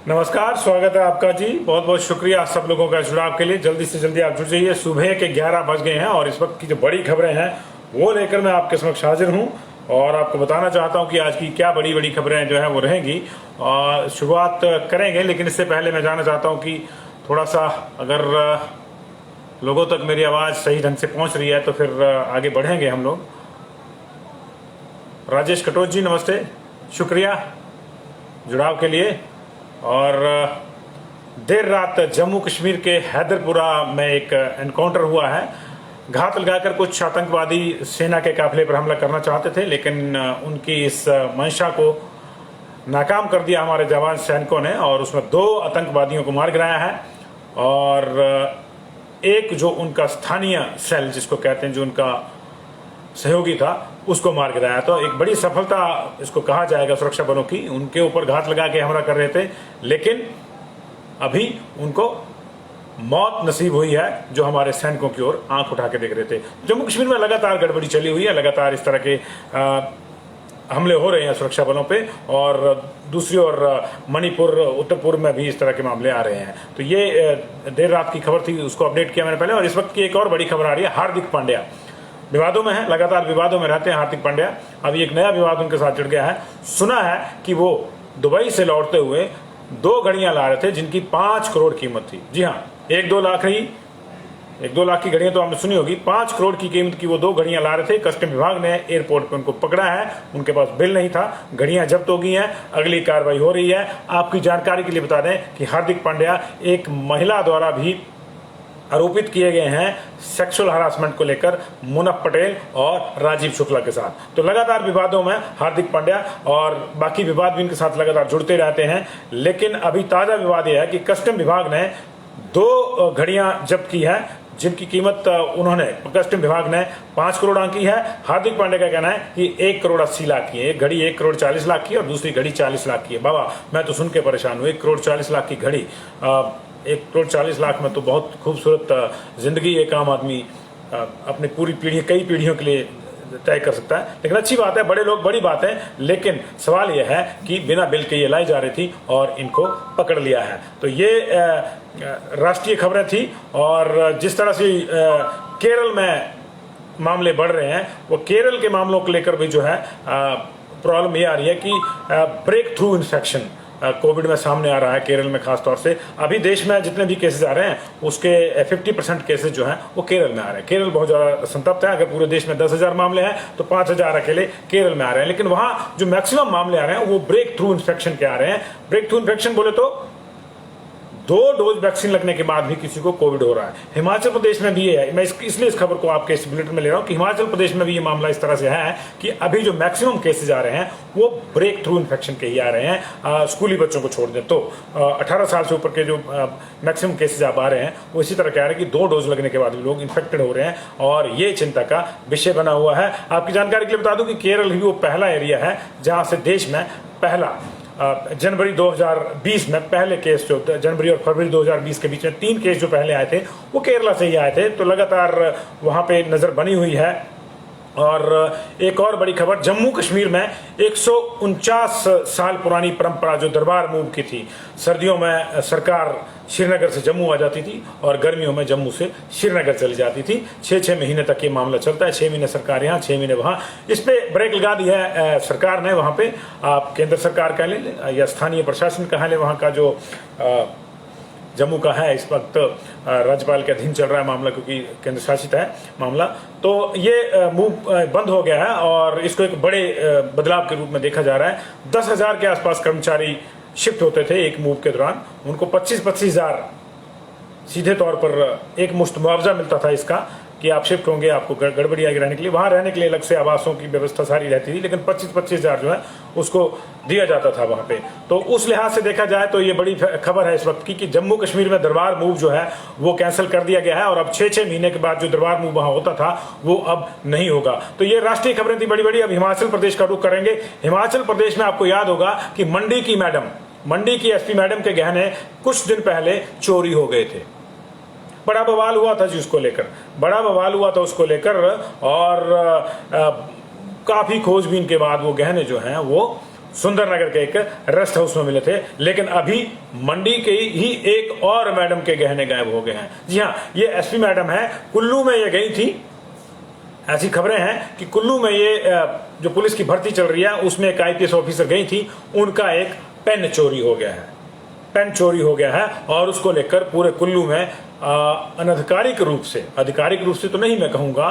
नमस्कार, स्वागत है आपका जी। बहुत बहुत शुक्रिया सब लोगों का जुड़ाव के लिए। जल्दी से जल्दी आप जुड़ जाइए। सुबह के 11 बज गए हैं और इस वक्त की जो बड़ी खबरें हैं वो लेकर मैं आपके समक्ष हाजिर हूं और आपको बताना चाहता हूं कि आज की क्या बड़ी बड़ी खबरें जो हैं वो रहेंगी। और शुरुआत करेंगे, लेकिन इससे पहले मैं जानना चाहता हूं कि थोड़ा सा अगर लोगों तक मेरी आवाज़ सही ढंग से पहुँच रही है तो फिर आगे बढ़ेंगे हम लोग। राजेश कटोच जी नमस्ते, शुक्रिया जुड़ाव के लिए। और देर रात जम्मू कश्मीर के हैदरपुरा में एक एनकाउंटर हुआ है। घात लगाकर कुछ आतंकवादी सेना के काफिले पर हमला करना चाहते थे, लेकिन उनकी इस मंशा को नाकाम कर दिया हमारे जवान सैनिकों ने और उसमें 2 आतंकवादियों को मार गिराया है और एक जो उनका स्थानीय सेल जिसको कहते हैं, जो उनका सहयोगी था, उसको मार गिराया। तो एक बड़ी सफलता इसको कहा जाएगा सुरक्षा बलों की। उनके ऊपर घात लगा के हमला कर रहे थे, लेकिन अभी उनको मौत नसीब हुई है, जो हमारे सैनिकों की ओर आंख उठा के देख रहे थे। जम्मू कश्मीर में लगातार गड़बड़ी चली हुई है, लगातार इस तरह के हमले हो रहे हैं सुरक्षा बलों पे, और दूसरी ओर मणिपुर, उत्तर पूर्व में भी इस तरह के मामले आ रहे हैं। तो ये देर रात की खबर थी, उसको अपडेट किया मैंने पहले। और इस वक्त की एक और बड़ी खबर आ रही है। हार्दिक पांड्या विवादों में है, लगातार विवादों में रहते हैं हार्दिक पांड्या। अभी एक नया विवाद उनके साथ जुड़ गया है। सुना है कि वो दुबई से लौटते हुए 2 घड़ियां ला रहे थे जिनकी 5 करोड़ कीमत थी। जी हाँ, 1-2 लाख ही, 1-2 लाख की घड़ियां तो आपने सुनी होगी। 5 करोड़ की कीमत की वो 2 घड़ियां ला रहे थे। कस्टम विभाग ने एयरपोर्ट पर उनको पकड़ा है, उनके पास बिल नहीं था, घड़ियां जब्त हो गई हैं, अगली कार्रवाई हो रही है। आपकी जानकारी के लिए बता दें कि हार्दिक पांड्या एक महिला द्वारा भी आरोपित किए गए हैं सेक्सुअल हरासमेंट को लेकर, मुनफ पटेल और राजीव शुक्ला के साथ। तो लगातार विवादों में हार्दिक पांड्या, और बाकी विवाद भी इनके साथ लगातार जुड़ते रहते हैं। लेकिन अभी ताजा विवाद यह है कि कस्टम विभाग ने 2 घड़ियां जब्त की है जिनकी कीमत उन्होंने, कस्टम विभाग ने 5 करोड़ आंकी है। हार्दिक पांड्या का कहना है कि 1 करोड़ 80 लाख की है। एक घड़ी 1 करोड़ 40 लाख की और दूसरी घड़ी 40 लाख की है। बाबा, मैं तो सुन के परेशान हूँ। 1 करोड़ 40 लाख की घड़ी, 1 करोड़ 40 लाख में तो बहुत खूबसूरत जिंदगी एक आम आदमी अपनी पूरी पीढ़ी, कई पीढ़ियों के लिए तय कर सकता है। लेकिन अच्छी बात है, बड़े लोग, बड़ी बात है। लेकिन सवाल यह है कि बिना बिल के ये लाई जा रही थी और इनको पकड़ लिया है। तो ये राष्ट्रीय खबरें थी। और जिस तरह से केरल में मामले बढ़ रहे हैं, वो केरल के मामलों को लेकर भी जो है प्रॉब्लम ये आ रही है कि ब्रेक थ्रू इन्फेक्शन कोविड में सामने आ रहा है केरल में खास तौर से। अभी देश में जितने भी केसेस आ रहे हैं उसके 50% केसेस जो हैं वो केरल में आ रहे हैं। केरल बहुत ज़्यादा संतप्त है। अगर पूरे देश में 10,000 मामले हैं तो 5,000 अकेले केरल में आ रहे हैं। लेकिन वहाँ जो मैक्सिमम मामले आ रहे हैं वो ब्रेक थ्रू इन्फेक्शन के आ रहे हैं। ब्रेक थ्रू इन्फेक्शन बोले तो 2 डोज वैक्सीन लगने के बाद भी किसी को कोविड हो रहा है। हिमाचल प्रदेश में भी ये है। मैं इसलिए इस खबर को आपके इस बुलेटिन में ले रहा हूं कि हिमाचल प्रदेश में भी ये मामला इस तरह से है कि अभी जो मैक्सिमम केसेज आ रहे हैं वो ब्रेक थ्रू इन्फेक्शन के ही आ रहे हैं। स्कूली बच्चों को छोड़ दें तो 18 साल से ऊपर के जो मैक्सिमम केसेज आप आ रहे हैं वो इसी तरह के आ रहे हैं कि 2 डोज लगने के बाद भी लोग इन्फेक्टेड हो रहे हैं, और ये चिंता का विषय बना हुआ है। आपकी जानकारी के लिए बता दूं कि केरल ही वो पहला एरिया है जहां से देश में पहला जनवरी 2020 में पहले केस जो जनवरी और फरवरी 2020 के बीच में 3 केस जो पहले आए थे वो केरला से ही आए थे। तो लगातार वहां पे नजर बनी हुई है। और एक और बड़ी खबर, जम्मू कश्मीर में 149 साल पुरानी परंपरा जो दरबार मूव की थी। सर्दियों में सरकार श्रीनगर से जम्मू आ जाती थी और गर्मियों में जम्मू से श्रीनगर चली जाती थी। 6-6 महीने तक ये मामला चलता है। 6 महीने सरकार यहाँ, 6 महीने वहाँ। इस पे ब्रेक लगा दी है सरकार ने। वहाँ पे आप केंद्र सरकार कह लें या स्थानीय प्रशासन कह लें, वहाँ का जो जम्मू का है इस वक्त राज्यपाल के अधीन चल रहा है मामला, क्योंकि केंद्र शासित है मामला। तो ये मूव बंद हो गया है और इसको एक बड़े बदलाव के रूप में देखा जा रहा है। 10,000 के आसपास कर्मचारी शिफ्ट होते थे एक मूव के दौरान। उनको 25-25 हजार सीधे तौर पर एक मुश्त मुआवजा मिलता था इसका कि आप शिफ्ट होंगे, आपको गड़बड़ी आएगी रहने के लिए। वहाँ रहने के लिए अलग से आवासों की व्यवस्था सारी रहती थी, लेकिन 25-25 हजार जो है उसको दिया जाता था वहाँ पे। तो उस लिहाज से देखा जाए तो ये बड़ी खबर है इस वक्त की कि जम्मू कश्मीर में दरबार मूव जो है वो कैंसिल कर दिया गया है और अब 6-6 महीने के बाद जो दरबार मूव वहाँ होता था वो अब नहीं होगा। तो ये राष्ट्रीय खबरें थी बड़ी बड़ी। अब हिमाचल प्रदेश का रुख करेंगे। हिमाचल प्रदेश में आपको याद होगा कि मंडी की एसपी मैडम के गहने कुछ दिन पहले चोरी हो गए थे। बड़ा बवाल हुआ था जी उसको लेकर, बड़ा बवाल हुआ था उसको लेकर। और काफी खोजबीन के बाद वो गहने जो हैं वो सुंदरनगर के एक रेस्ट हाउस में मिले थे। लेकिन अभी मंडी के ही एक और मैडम के गहने गायब हो गए हैं। जी हाँ, ये एसपी मैडम है, कुल्लू में ये गई थी। ऐसी खबरें हैं कि कुल्लू में ये जो पुलिस की भर्ती चल रही है उसमें एक आईपीएस ऑफिसर गई थी, उनका एक पेन चोरी हो गया है। पेन चोरी हो गया है और उसको लेकर पूरे कुल्लू में अनधिकारिक रूप से, आधिकारिक रूप से तो नहीं मैं कहूंगा,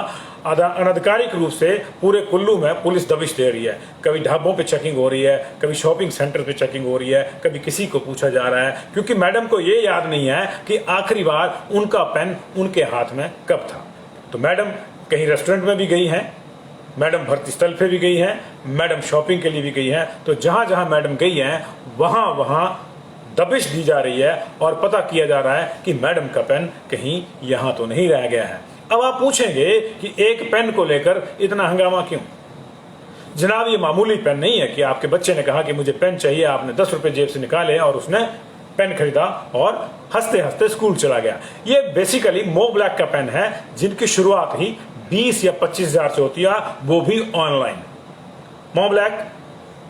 अनधिकारिक रूप से पूरे कुल्लू में पुलिस दबिश दे रही है। कभी ढाबों पे चेकिंग हो रही है, कभी शॉपिंग सेंटर पे चेकिंग हो रही है, कभी किसी को पूछा जा रहा है, क्योंकि मैडम को ये याद नहीं है कि आखिरी बार उनका पेन उनके हाथ में कब था। तो मैडम कहीं रेस्टोरेंट में भी गई हैं, मैडम भर्ती स्थल पे भी गई हैं, मैडम शॉपिंग के लिए भी गई हैं। तो जहां जहां मैडम गई हैं वहां वहां दबिश दी जा रही है और पता किया जा रहा है कि मैडम का पेन कहीं यहां तो नहीं रह गया है। अब आप पूछेंगे कि एक पेन को लेकर इतना हंगामा क्यों? जनाब, ये मामूली पेन नहीं है कि आपके बच्चे ने कहा कि मुझे पेन चाहिए, आपने 10 रुपए जेब से निकाले और उसने पेन खरीदा और हंसते हंसते स्कूल चला गया। ये बेसिकली मो ब्लैक का पेन है, जिनकी शुरुआत ही 20 या 25 हजार से होती है, वो भी ऑनलाइन। मो ब्लैक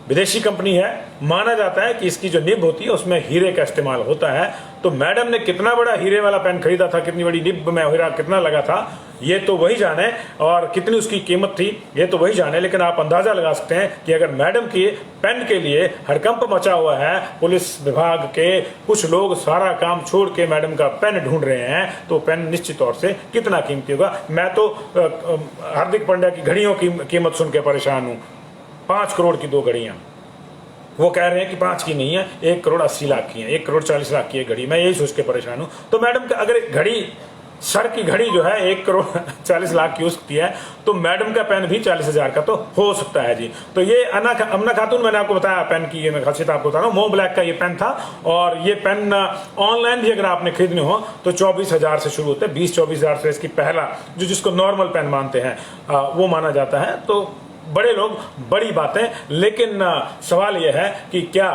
विदेशी कंपनी है, माना जाता है कि इसकी जो निब होती है उसमें हीरे का इस्तेमाल होता है। तो मैडम ने कितना बड़ा हीरे वाला पेन खरीदा था, कितनी बड़ी निब में हीरा कितना लगा था, ये तो वही जाने, और कितनी उसकी कीमत थी ये तो वही जाने। लेकिन आप अंदाजा लगा सकते हैं कि अगर मैडम के पेन के लिए हड़कंप मचा हुआ है, पुलिस विभाग के कुछ लोग सारा काम छोड़ के मैडम का पेन ढूंढ रहे हैं, तो पेन निश्चित तौर से कितना कीमती होगा। मैं तो हार्दिक पांड्या की घड़ियों की कीमत सुन के परेशान हूं। 5 करोड़ की 2 घड़ियां, वो कह रहे हैं कि 5 की नहीं है, 1 करोड़ 80 लाख की है, 1 करोड़ 40 लाख की है घड़ी। मैं यही सोच के परेशान हूं। तो मैडम का अगर घड़ी, सर की घड़ी जो है 1 करोड़ 40 लाख की हो सकती है, तो मैडम का पेन भी 40 हजार का तो हो सकता है जी। तो ये अमना खातून, मैंने आपको बताया पेन की ये मैं खासियत आपको बता रहा हूँ, मो ब्लैक का ये पेन था। और ये पेन ऑनलाइन भी अगर आपने खरीदने हो तो 24 हजार से शुरू होते हैं, 20-24 हजार से इसकी पहला जो जिसको नॉर्मल पेन मानते हैं वो माना जाता है। तो बड़े लोग, बड़ी बातें। लेकिन सवाल यह है कि क्या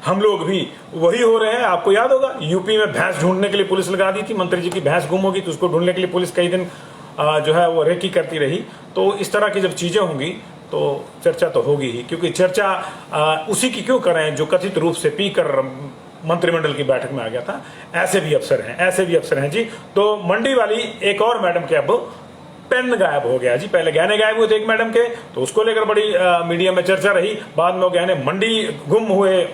हम लोग भी वही हो रहे हैं? आपको याद होगा यूपी में भैंस ढूंढने के लिए पुलिस लगा दी थी, मंत्री जी की भैंस गुम होगी तो उसको ढूंढने के लिए पुलिस कई दिन जो है वो रेकी करती रही। तो इस तरह की जब चीजें होंगी तो चर्चा तो होगी ही, क्योंकि चर्चा उसी की क्यों करें जो कथित रूप से पीकर मंत्रिमंडल की बैठक में आ गया था। ऐसे भी अफसर हैं, ऐसे भी अफसर हैं जी। तो मंडी वाली एक और मैडम के अब पेन गायब हो गया जी। पहले गहने गायब हुए थे एक मैडम के, तो उसको लेकर बड़ी मीडिया में चर्चा रही। बाद में वो गहने मंडी गुम हुए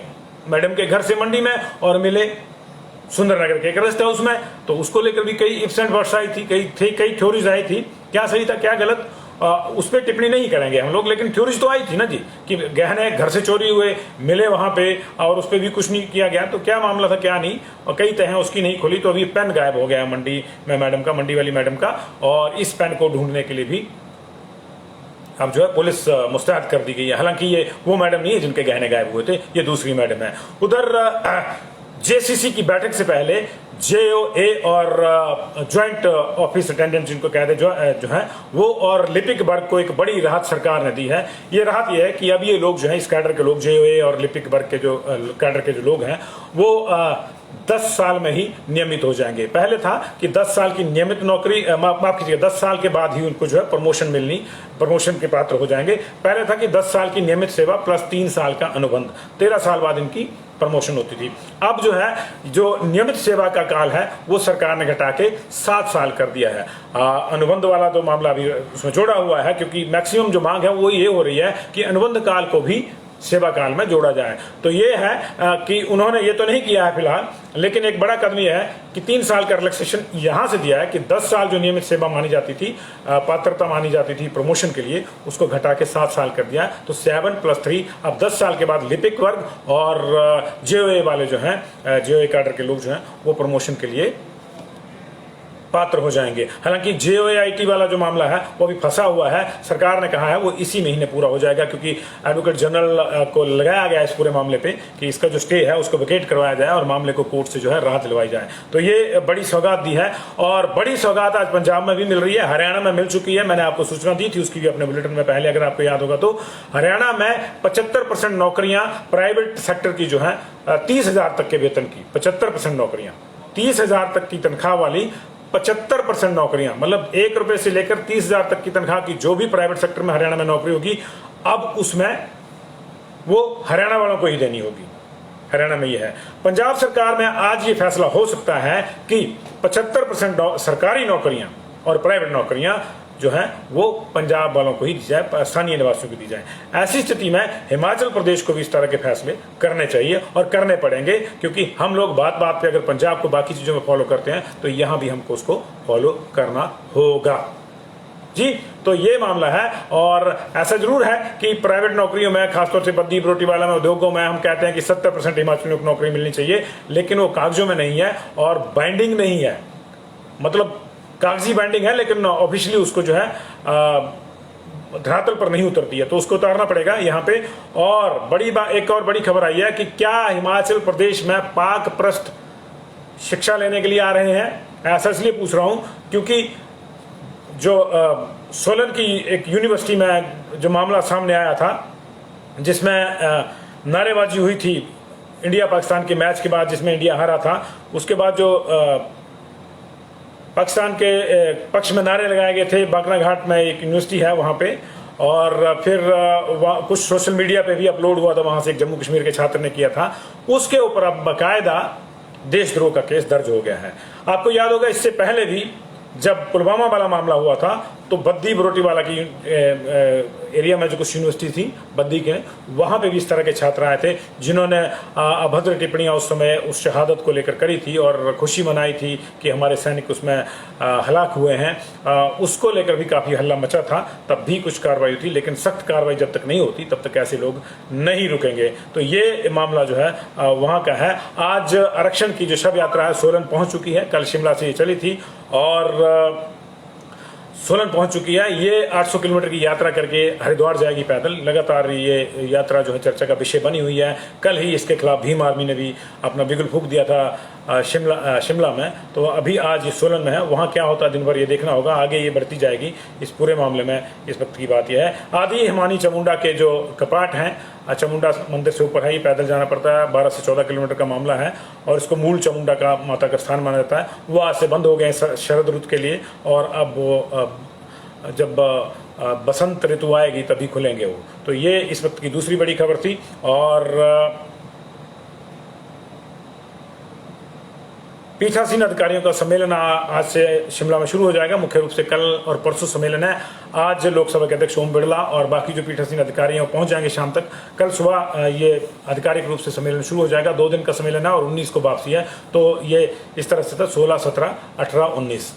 मैडम के घर से मंडी में और मिले सुंदरनगर के एक रेस्ट हाउस में, तो उसको लेकर भी कई इफ्स एंड बट्स आई थी, कई थ्योरीज आई थी। क्या सही था क्या गलत उस पर टिप्पणी नहीं करेंगे हम लोग, लेकिन थ्योरीज तो आई थी ना जी कि गहने घर से चोरी हुए, मिले वहां पे और उस पर भी कुछ नहीं किया गया। तो क्या मामला था क्या नहीं, और कई तहें उसकी नहीं खोली। तो अभी पेन गायब हो गया मंडी में मैडम का, मंडी वाली मैडम का। और इस पेन को ढूंढने के लिए भी अब जो है पुलिस मुस्तैद कर दी गई है। हालांकि ये वो मैडम नहीं है जिनके गहने गायब हुए थे, ये दूसरी मैडम है। उधर जेसीसी की बैठक से पहले जेओए और ज्वाइंट ऑफिस अटेंडेंट जिनको कहते जो है वो और लिपिक वर्ग को एक बड़ी राहत सरकार ने दी है। ये राहत ये है कि अब ये लोग जो है, इस कैडर के लोग, जेओए और लिपिक वर्ग के जो कैडर के जो लोग हैं, वो 10 साल में ही नियमित हो जाएंगे। पहले था कि 10 साल की नियमित नौकरी, माफ कीजिए, 10 साल के बाद ही उनको जो है प्रमोशन के पात्र हो जाएंगे। पहले था कि 10 साल की नियमित सेवा प्लस 3 साल का अनुबंध, 13 साल बाद इनकी प्रमोशन होती थी। अब जो है जो नियमित सेवा का काल है वो सरकार ने घटा के 7 साल कर दिया है। अनुबंध वाला तो मामला अभी उसमें जोड़ा हुआ है, क्योंकि मैक्सिमम जो मांग है वो ये हो रही है कि अनुबंध काल को भी सेवा काल में जोड़ा जाए। तो ये है कि उन्होंने ये तो नहीं किया है फिलहाल, लेकिन एक बड़ा कदम यह है कि 3 साल का रिलैक्सेशन यहां से दिया है कि 10 साल जो नियमित सेवा मानी जाती थी, पात्रता मानी जाती थी प्रमोशन के लिए, उसको घटा के 7 साल कर दिया है। तो 7 + 3 अब 10 साल के बाद लिपिक वर्ग और जेओए वाले जो हैं, जेओए कैडर के लोग जो हैं, वो प्रमोशन के लिए पात्र हो जाएंगे। हालांकि जेओआईटी वाला जो मामला है वो अभी फंसा हुआ है। सरकार ने कहा है वो इसी महीने पूरा हो जाएगा, क्योंकि एडवोकेट जनरल को लगाया गया इस पूरे मामले पे कि इसका जो स्टे है उसको वेकेट करवाया जाए और मामले को कोर्ट से जो है राहत दिलवाई जाए। तो ये बड़ी सौगात दी है, और बड़ी सौगात आज पंजाब में भी मिल रही है, हरियाणा में मिल चुकी है। मैंने आपको सूचना दी थी उसकी भी अपने बुलेटिन में पहले, अगर आपको याद होगा तो। हरियाणा में 75% नौकरियां प्राइवेट सेक्टर की जो है 30 हजार तक के वेतन की, 75% नौकरियां, 30 हजार तक की तनख्वाह वाली 75% नौकरियां, मतलब 1 रुपए से लेकर 30 हजार तक की तनख्वाह की जो भी प्राइवेट सेक्टर में हरियाणा में नौकरी होगी, अब उसमें वो हरियाणा वालों को ही देनी होगी। हरियाणा में ये है। पंजाब सरकार में आज ये फैसला हो सकता है कि 75% सरकारी नौकरियां और प्राइवेट नौकरियां जो हैं वो पंजाब वालों को ही दी जाए, स्थानीय निवासियों को दी जाए। ऐसी स्थिति में हिमाचल प्रदेश को भी इस तरह के फैसले करने चाहिए और करने पड़ेंगे, क्योंकि हम लोग बात बात पे अगर पंजाब को बाकी चीजों में फॉलो करते हैं तो यहां भी हमको उसको फॉलो करना होगा जी। तो ये मामला है। और ऐसा जरूर है कि प्राइवेट नौकरियों में, खासतौर से बद्दी बरोटीवाला में, उद्योगों में हम कहते हैं कि 70% हिमाचलियों को नौकरी मिलनी चाहिए, लेकिन वो कागजों में नहीं है और बाइंडिंग नहीं है। मतलब कागजी बाइंडिंग है लेकिन ऑफिशियली उसको जो है धरातल पर नहीं उतरती है, तो उसको उतारना पड़ेगा यहाँ पे। और एक और बड़ी खबर आई है कि क्या हिमाचल प्रदेश में पाक प्रस्थ शिक्षा लेने के लिए आ रहे हैं। ऐसा इसलिए पूछ रहा हूं क्योंकि जो सोलन की एक यूनिवर्सिटी में जो मामला सामने आया था, जिसमें नारेबाजी हुई थी इंडिया पाकिस्तान के मैच के बाद, जिसमें इंडिया हारा था, उसके बाद जो पाकिस्तान के पक्ष में नारे लगाए गए थे, बाकरा घाट में एक यूनिवर्सिटी है वहाँ पे, और फिर कुछ सोशल मीडिया पे भी अपलोड हुआ था, वहाँ से एक जम्मू कश्मीर के छात्र ने किया था, उसके ऊपर अब बाकायदा देशद्रोह का केस दर्ज हो गया है। आपको याद होगा इससे पहले भी जब पुलवामा वाला मामला हुआ था तो बद्दी बरोटीवाला की एरिया में जो कुछ यूनिवर्सिटी थी बद्दी के, वहां पे भी इस तरह के छात्र आए थे जिन्होंने अभद्र टिप्पणियां उस समय उस शहादत को लेकर करी थी और खुशी मनाई थी कि हमारे सैनिक उसमें हलाक हुए हैं। उसको लेकर भी काफी हल्ला मचा था, तब भी कुछ कार्रवाई थी, लेकिन सख्त कार्रवाई जब तक नहीं होती तब तक ऐसे लोग नहीं रुकेंगे। तो ये मामला जो है वहां का है। आज आरक्षण की जो शव यात्रा है सोलन पहुंच चुकी है, कल शिमला से ये चली थी और सोलन पहुंच चुकी है। ये 800 किलोमीटर की यात्रा करके हरिद्वार जाएगी पैदल। लगातार ये यात्रा जो है चर्चा का विषय बनी हुई है। कल ही इसके खिलाफ भीम आर्मी ने भी अपना बिगुल फूंक दिया था शिमला में, तो अभी आज ये सोलन में है। वहां क्या होता है दिन भर ये देखना होगा, आगे ये बढ़ती जाएगी इस पूरे मामले में। इस वक्त की बात यह है, आदि हिमानी चामुंडा के जो कपाट हैं, चामुंडा मंदिर से ऊपर है, ये पैदल जाना पड़ता है। 12 से 14 किलोमीटर का मामला है और इसको मूल चामुंडा का माता का स्थान माना जाता है। वो आज से बंद हो गए शरद ऋतु के लिए, और अब वो जब बसंत ऋतु आएगी तभी खुलेंगे वो। तो ये इस वक्त की दूसरी बड़ी खबर थी। और पीठासीन अधिकारियों का सम्मेलन आज से शिमला में शुरू हो जाएगा। मुख्य रूप से कल और परसों सम्मेलन है। आज लोकसभा के अध्यक्ष ओम बिरला और बाकी जो पीठासीन अधिकारी हैं पहुंच जाएंगे शाम तक। कल सुबह ये आधिकारिक रूप से सम्मेलन शुरू हो जाएगा। 2 दिन का सम्मेलन है और 19 को वापसी है। तो ये इस तरह से था 16, 17, 18, 19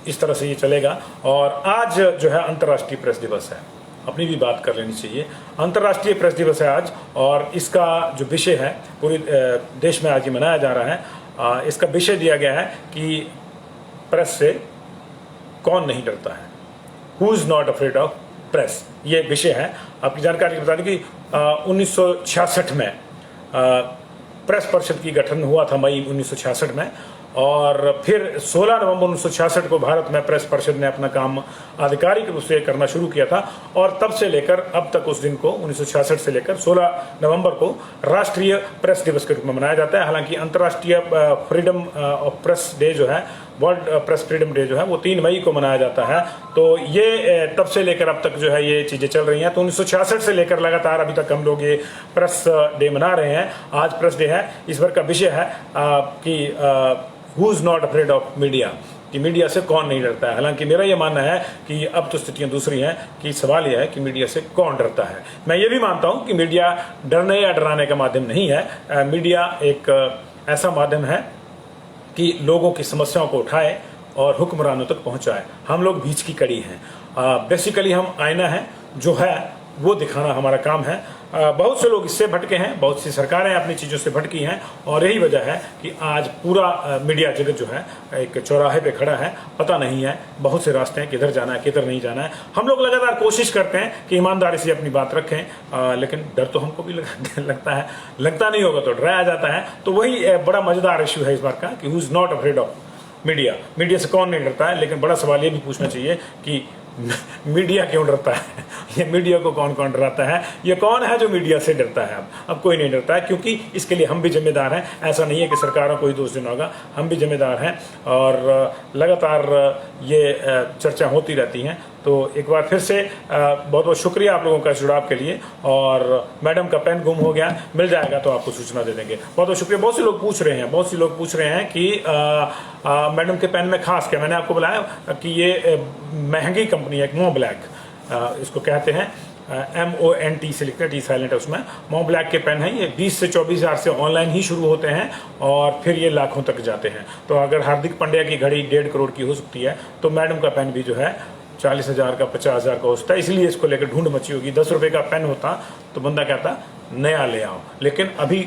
इस तरह से ये चलेगा। और आज जो है अंतर्राष्ट्रीय प्रेस दिवस है, अपनी भी बात कर लेनी चाहिए। अंतर्राष्ट्रीय प्रेस दिवस है आज, और इसका जो विषय है पूरे देश में आज ये मनाया जा रहा है। इसका विषय दिया गया है कि प्रेस से कौन नहीं डरता है, who is not afraid of press, ये विषय है। आपकी जानकारी बता दें कि 1966 में प्रेस परिषद की गठन हुआ था, मई 1966 में, और फिर 16 नवंबर 1966 को भारत में प्रेस परिषद ने अपना काम आधिकारिक रूप से करना शुरू किया था। और तब से लेकर अब तक उस दिन को 1966 से लेकर 16 नवंबर को राष्ट्रीय प्रेस दिवस के रूप में मनाया जाता है। हालांकि अंतर्राष्ट्रीय फ्रीडम ऑफ प्रेस डे जो है, वर्ल्ड प्रेस फ्रीडम डे जो है, वो 3 मई को मनाया जाता है। तो ये तब से लेकर अब तक जो है ये चीजें चल रही हैं। तो 1966 से लेकर लगातार अभी तक हम लोग ये प्रेस डे मना रहे हैं। आज प्रेस डे है। इस बार का विषय है कि who is not afraid of media, कि मीडिया से कौन नहीं डरता है। हालांकि मेरा यह मानना है कि अब तो स्थितियां दूसरी हैं, कि सवाल यह है कि मीडिया से कौन डरता है। मैं ये भी मानता हूं कि मीडिया डरने या डराने का माध्यम नहीं है। मीडिया एक ऐसा माध्यम है कि लोगों की समस्याओं को उठाए और हुक्मरानों तक पहुंचाए। हम लोग बीच की कड़ी हैं। बेसिकली हम आईना है, जो है वो दिखाना हमारा काम है। बहुत से लोग इससे भटके हैं, बहुत सी सरकारें अपनी चीजों से भटकी हैं, और यही वजह है कि आज पूरा मीडिया जगत जो है एक चौराहे पे खड़ा है। पता नहीं है, बहुत से रास्ते हैं, किधर जाना है किधर नहीं जाना है। हम लोग लगातार कोशिश करते हैं कि ईमानदारी से अपनी बात रखें, लेकिन डर तो हमको भी लगता है। लगता नहीं होगा तो डराया जाता है। तो वही बड़ा मजेदार इश्यू है इस बार का कि who is not afraid of media, media से कौन नहीं डरता है। लेकिन बड़ा सवाल ये भी पूछना चाहिए कि मीडिया क्यों डरता है। ये मीडिया को कौन कौन डराता है, ये कौन है जो मीडिया से डरता है। अब कोई नहीं डरता है, क्योंकि इसके लिए हम भी जिम्मेदार हैं। ऐसा नहीं है कि सरकारों को ही दोष देना होगा, हम भी जिम्मेदार हैं और लगातार ये चर्चा होती रहती हैं। तो एक बार फिर से बहुत बहुत शुक्रिया आप लोगों का जुड़ाव के लिए। और मैडम का पेन गुम हो गया, मिल जाएगा तो आपको सूचना दे देंगे। बहुत बहुत शुक्रिया। बहुत से लोग पूछ रहे हैं कि मैडम के पेन में खास क्या, मैंने आपको बताया कि ये महंगी कंपनी है, मो ब्लैक इसको कहते हैं, MONT से लिखते हैं, टी साइलेंट है उसमें। मो ब्लैक के पेन है, ये 20 से 24 हज़ार से ऑनलाइन ही शुरू होते हैं और फिर ये लाखों तक जाते हैं। तो अगर हार्दिक पांड्या की घड़ी 1.5 करोड़ की हो सकती है, तो मैडम का पेन भी जो है 40,000 का 50,000 का होता है। इसलिए इसको लेकर ढूंढ मची होगी। 10 रुपए का पेन होता तो बंदा कहता नया ले आओ, लेकिन अभी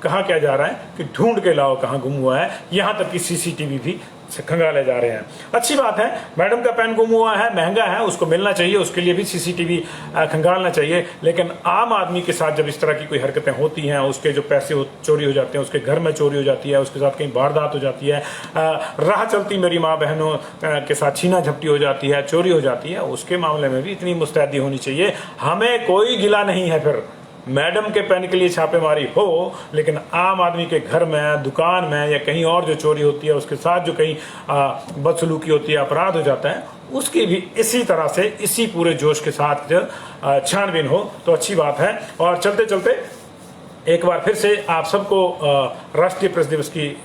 कहा क्या जा रहा है कि ढूंढ के लाओ कहाँ गुम हुआ है। यहाँ तक कि CCTV भी खंगाले जा रहे हैं। अच्छी बात है, मैडम का पेन गुम हुआ है, महंगा है, उसको मिलना चाहिए, उसके लिए भी CCTV खंगालना चाहिए। लेकिन आम आदमी के साथ जब इस तरह की कोई हरकतें होती हैं, उसके जो पैसे चोरी हो जाते हैं, उसके घर में चोरी हो जाती है, उसके साथ कहीं वारदात हो जाती है, राह चलती मेरी माँ बहनों के साथ छीना झपटी हो जाती है, चोरी हो जाती है, उसके मामले में भी इतनी मुस्तैदी होनी चाहिए। हमें कोई गिला नहीं है फिर मैडम के पेन के लिए छापेमारी हो, लेकिन आम आदमी के घर में, दुकान में या कहीं और जो चोरी होती है, उसके साथ जो कहीं बदसलूकी होती है, अपराध हो जाता है, उसकी भी इसी तरह से, इसी पूरे जोश के साथ छानबीन हो तो अच्छी बात है। और चलते चलते एक बार फिर से आप सबको राष्ट्रीय प्रेस दिवस की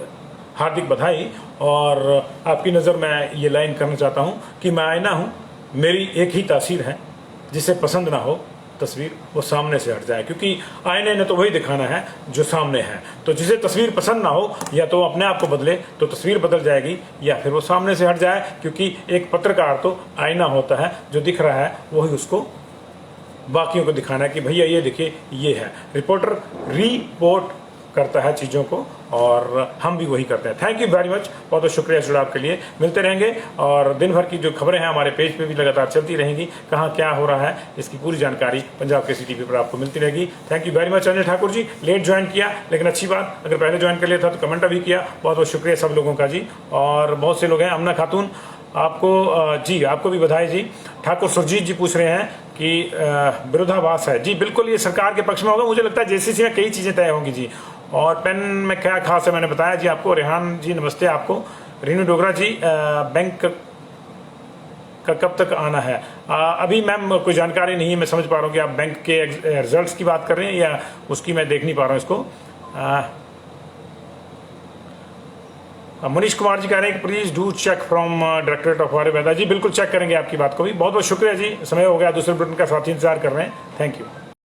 हार्दिक बधाई। और आपकी नज़र में ये लाइन करना चाहता हूँ कि मैं आईना हूँ, मेरी एक ही तासीर है, जिसे पसंद ना हो तस्वीर वो सामने से हट जाए, क्योंकि आईने ने तो वही दिखाना है जो सामने है। तो जिसे तस्वीर पसंद ना हो, या तो अपने आप को बदले तो तस्वीर बदल जाएगी, या फिर वो सामने से हट जाए, क्योंकि एक पत्रकार तो आईना होता है, जो दिख रहा है वही उसको बाकियों को दिखाना है कि भैया ये देखिए ये है। रिपोर्टर रिपोर्ट करता है चीज़ों को और हम भी वही करते हैं। थैंक यू वेरी मच, बहुत बहुत शुक्रिया जुड़ाव के लिए। मिलते रहेंगे और दिन भर की जो खबरें हैं हमारे पेज पे भी लगातार चलती रहेंगी। कहाँ क्या हो रहा है इसकी पूरी जानकारी पंजाब केसरी टीवी पर आपको मिलती रहेगी। Thank you very much Anil Thakur ji, late join किया लेकिन अच्छी बात, अगर पहले ज्वाइन कर लिया था तो कमेंट भी किया। बहुत बहुत शुक्रिया सब लोगों का जी। और बहुत से लोग हैं, अमना खातून आपको जी, आपको भी बधाई जी। ठाकुर सुरजीत जी पूछ रहे हैं कि विरोधाभास है। जी बिल्कुल, ये सरकार के पक्ष में होगा। मुझे लगता है JCC में कई चीज़ें तय होंगी जी। और पेन में क्या खास है मैंने बताया जी आपको। रेहान जी नमस्ते आपको। रीनू डोगरा जी, बैंक का कब तक आना है? अभी मैम कोई जानकारी नहीं है, मैं समझ पा रहा हूँ कि आप बैंक के रिजल्ट्स की बात कर रहे हैं या उसकी, मैं देख नहीं पा रहा हूँ इसको। मनीष कुमार जी कह रहे हैं कि please do check from directorate of Ayurveda. जी बिल्कुल चेक करेंगे आपकी बात को भी। बहुत बहुत शुक्रिया जी, समय हो गया, दूसरे बुलेटिन का साथी इंतजार कर रहे हैं। Thank you.